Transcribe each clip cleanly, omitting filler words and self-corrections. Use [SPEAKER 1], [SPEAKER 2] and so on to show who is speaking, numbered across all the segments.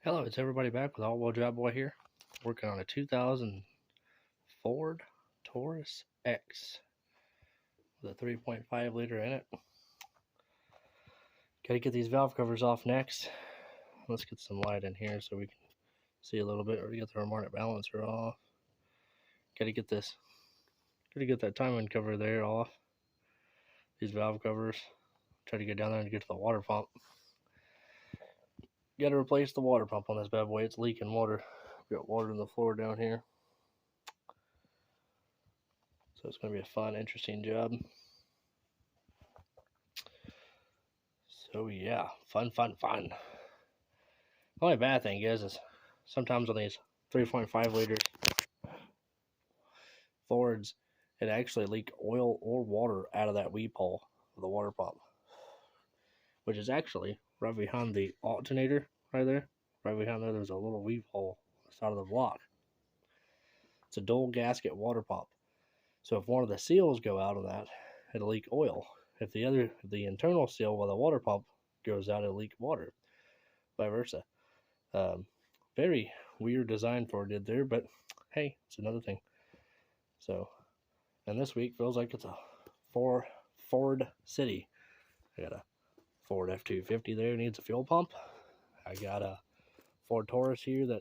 [SPEAKER 1] Hello, it's everybody back with All-Wheel Drive Boy here, working on a 2000 Ford Taurus X with a 3.5 liter in it. Got to get these valve covers off next. Let's get some light in here so we can see a little bit, or get the harmonic balancer off. Got to get that timing cover there off. These valve covers. Try to get down there and get to the water pump. Got to replace the water pump on this bad boy. It's leaking water. Got water in the floor down here. So it's going to be a fun, interesting job. So yeah, fun. The only bad thing is sometimes on these 3.5 liters Fords, it actually leak oil or water out of that weep hole of the water pump, which is actually right behind the alternator right there. Right behind there, there's a little weep hole on the side of the block. It's a dual gasket water pump. So if one of the seals go out of that, it'll leak oil. If the internal seal of the water pump goes out, it'll leak water. Vice versa. Very weird design Ford did there, but hey, it's another thing. So, and this week feels like it's a Ford City. I got a Ford F-250 there, needs a fuel pump. I got a Ford Taurus here that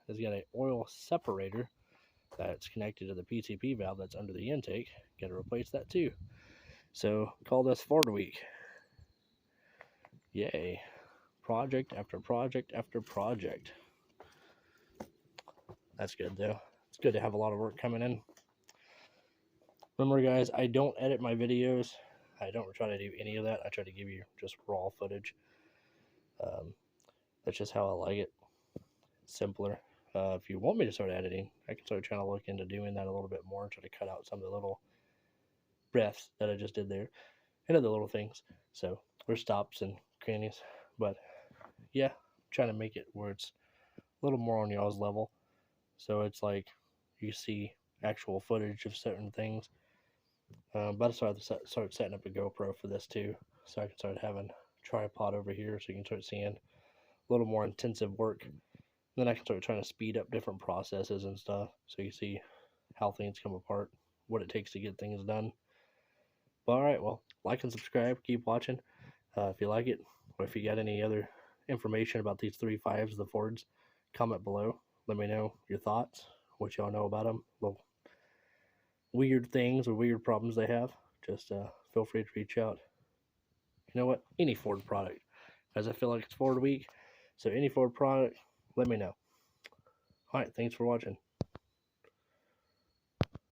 [SPEAKER 1] has got an oil separator that's connected to the PCP valve that's under the intake. Got to replace that too. So, call this Ford week. Yay. Project after project after project. That's good though. It's good to have a lot of work coming in. Remember guys, I don't edit my videos. I don't try to do any of that. I try to give you just raw footage. That's just how I like it. It's simpler. If you want me to start editing, I can start trying to look into doing that a little bit more. Try to cut out some of the little breaths that I just did there. And other little things. So, or stops and crannies. But yeah, trying to make it where it's a little more on y'all's level. So it's like you see actual footage of certain things. But I started setting up a GoPro for this too, so I can start having a tripod over here so you can start seeing a little more intensive work. Then I can start trying to speed up different processes and stuff so you see how things come apart, what it takes to get things done. But alright, well, like and subscribe, keep watching. If you like it, or if you got any other information about these 3.5s, the Fords, comment below. Let me know your thoughts, what y'all know about them, little weird things or weird problems they have. Just feel free to reach out. You know what? Any Ford product, as I feel like it's Ford week. So any Ford product, let me know. All right, thanks for watching.